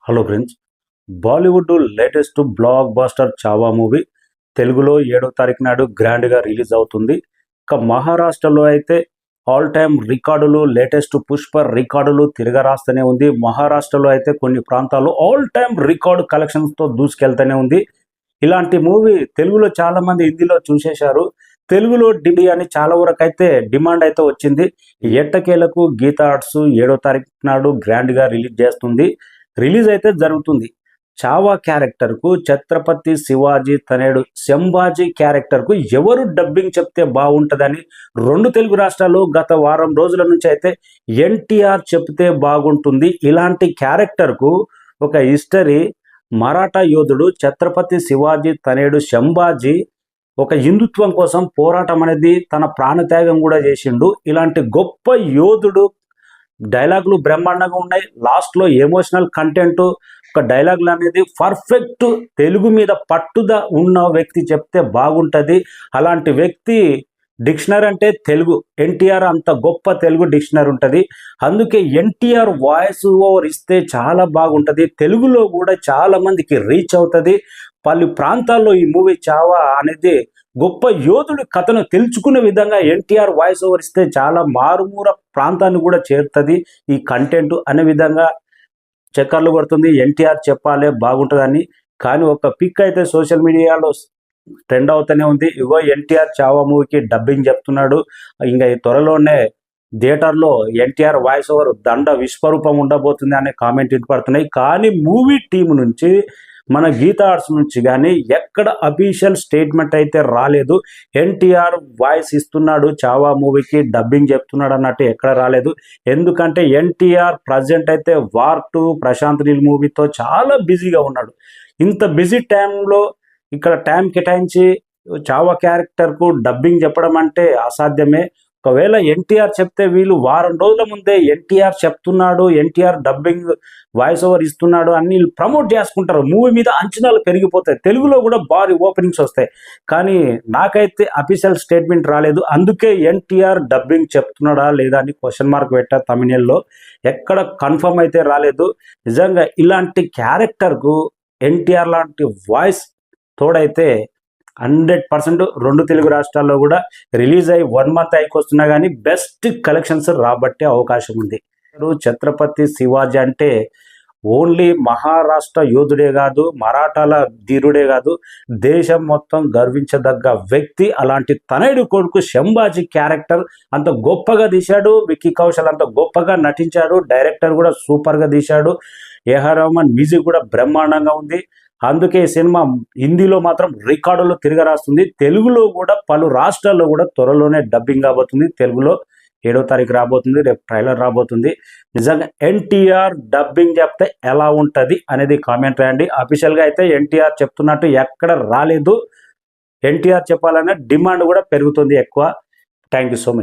Hello friends, Bollywood latest blockbuster Chhaava movie తెలుగులో 7వ తారీఖు నాడు గ్రాండ్గా రిలీజ్ అవుతుంది. ఇక మహారాష్ట్రలో అయితే ఆల్ టైమ్ రికార్డులు, లేటెస్ట్ పుష్ప రికార్డులు తిరగరాస్తూనే ఉంది. మహారాష్ట్రలో అయితే కొన్ని ప్రాంతాల్లో ఆల్ టైమ్ రికార్డు కలెక్షన్స్తో దూసుకెళ్తూనే ఉంది. ఇలాంటి మూవీ తెలుగులో చాలామంది హిందీలో చూసేశారు. తెలుగులో డిడి అని చాలా వరకు అయితే డిమాండ్ అయితే వచ్చింది. ఎట్టకేలకు గీతా ఆర్ట్స్ 7వ తారీఖు నాడు గ్రాండ్గా రిలీజ్ చేస్తుంది. రిలీజ్ అయితే జరుగుతుంది. చావా క్యారెక్టర్కు ఛత్రపతి శివాజీ తనేడు శంభాజీ క్యారెక్టర్కు ఎవరు డబ్బింగ్ చెప్తే బాగుంటుందని రెండు తెలుగు రాష్ట్రాల్లో గత వారం రోజుల నుంచి అయితే ఎన్టీఆర్ చెప్తే బాగుంటుంది. ఇలాంటి క్యారెక్టర్కు ఒక హిస్టరీ, మరాఠా యోధుడు ఛత్రపతి శివాజీ తనేడు శంభాజీ ఒక హిందుత్వం కోసం పోరాటం అనేది తన ప్రాణత్యాగం కూడా చేసిండు. ఇలాంటి గొప్ప యోధుడు డైలాగులు బ్రహ్మాండంగా ఉన్నాయి. లాస్ట్లో ఎమోషనల్ కంటెంట్, ఒక డైలాగులు అనేది పర్ఫెక్ట్ తెలుగు మీద పట్టుద ఉన్న వ్యక్తి చెప్తే బాగుంటుంది. అలాంటి వ్యక్తి డిక్షనరీ అంటే తెలుగు. ఎన్టీఆర్ అంత గొప్ప తెలుగు డిక్షనరీ ఉంటుంది. అందుకే ఎన్టీఆర్ వాయిస్ ఓవర్ ఇస్తే చాలా బాగుంటుంది. తెలుగులో కూడా చాలా మందికి రీచ్ అవుతుంది. పలు ప్రాంతాల్లో ఈ మూవీ చావా అనేది గొప్ప యోధుడి కథను తెలుసుకునే విధంగా ఎన్టీఆర్ వాయిస్ ఓవర్ ఇస్తే చాలా మారుమూర ప్రాంతాన్ని కూడా చేరుతుంది ఈ కంటెంట్ అనే విధంగా చక్కర్లు కొడుతుంది. ఎన్టీఆర్ చెప్పాలే బాగుంటుందని. కానీ ఒక పిక్ అయితే సోషల్ మీడియాలో ట్రెండ్ అవుతూనే ఉంది. ఇగో ఎన్టీఆర్ చావా మూవీకి డబ్బింగ్ చెప్తున్నాడు. ఇంకా ఈ త్వరలోనే థియేటర్లో ఎన్టీఆర్ వాయిస్ ఓవర్ దండ విశ్వరూపం ఉండబోతుంది అనే కామెంట్ వినపడుతున్నాయి. కానీ మూవీ టీం నుంచి, మన గీతా ఆర్ట్స్ నుంచి కానీ ఎక్కడ అఫీషియల్ స్టేట్మెంట్ అయితే రాలేదు. ఎన్టీఆర్ వాయిస్ ఇస్తున్నాడు చావా మూవీకి, డబ్బింగ్ చెప్తున్నాడు అన్నట్టు ఎక్కడ రాలేదు. ఎందుకంటే ఎన్టీఆర్ ప్రజెంట్ అయితే వార్ 2 ప్రశాంత్ నీల్ మూవీతో చాలా బిజీగా ఉన్నాడు. ఇంత బిజీ టైంలో ఇక్కడ టైం కేటాయించి చావా క్యారెక్టర్కు డబ్బింగ్ చెప్పడం అంటే అసాధ్యమే. ఒకవేళ ఎన్టీఆర్ చెప్తే వీళ్ళు వారం రోజుల ముందే ఎన్టీఆర్ చెప్తున్నాడు, ఎన్టీఆర్ డబ్బింగ్ వాయిస్ ఓవర్ ఇస్తున్నాడు అని ప్రమోట్ చేసుకుంటారు. మూవీ మీద అంచనాలు పెరిగిపోతాయి. తెలుగులో కూడా భారీ ఓపెనింగ్స్ వస్తాయి. కానీ నాకైతే అఫీషియల్ స్టేట్మెంట్ రాలేదు. అందుకే ఎన్టీఆర్ డబ్బింగ్ చెప్తున్నాడా లేదా అని క్వశ్చన్ మార్క్ పెట్టా తమిళలో. ఎక్కడ కన్ఫర్మ్ అయితే రాలేదు. నిజంగా ఇలాంటి క్యారెక్టర్కు ఎన్టీఆర్ లాంటి వాయిస్ తోడైతే 100% రెండు తెలుగు రాష్ట్రాల్లో కూడా రిలీజ్ అయ్యి 1 month అయికొస్తున్నా కానీ బెస్ట్ కలెక్షన్స్ రాబట్టే అవకాశం ఉంది. ఛత్రపతి శివాజీ అంటే ఓన్లీ మహారాష్ట్ర యోధుడే కాదు, మరాఠాల ధీరుడే కాదు, దేశం మొత్తం గర్వించదగ్గ వ్యక్తి. అలాంటి తనయుడు కొడుకు శంభాజీ క్యారెక్టర్ అంత గొప్పగా తీశాడు. విక్కీ కౌశల్ అంత గొప్పగా నటించాడు. డైరెక్టర్ కూడా సూపర్గా తీశాడు. ఏఆర్ రెహమాన్ మ్యూజిక్ కూడా బ్రహ్మాండంగా ఉంది. అందుకే ఈ సినిమా హిందీలో మాత్రం రికార్డులు తిరగరాస్తుంది. తెలుగులో కూడా పలు రాష్ట్రాల్లో కూడా త్వరలోనే డబ్బింగ్ రాబోతుంది. తెలుగులో 7వ తారీఖు రాబోతుంది. రేపు ట్రైలర్ రాబోతుంది. నిజంగా ఎన్టీఆర్ డబ్బింగ్ చెప్తే ఎలా ఉంటుంది అనేది కామెంట్ రాయండి. అఫీషియల్గా అయితే ఎన్టీఆర్ చెప్తున్నట్టు ఎక్కడ రాలేదు. ఎన్టీఆర్ చెప్పాలనే డిమాండ్ కూడా పెరుగుతుంది ఎక్కువ. Thank you so much.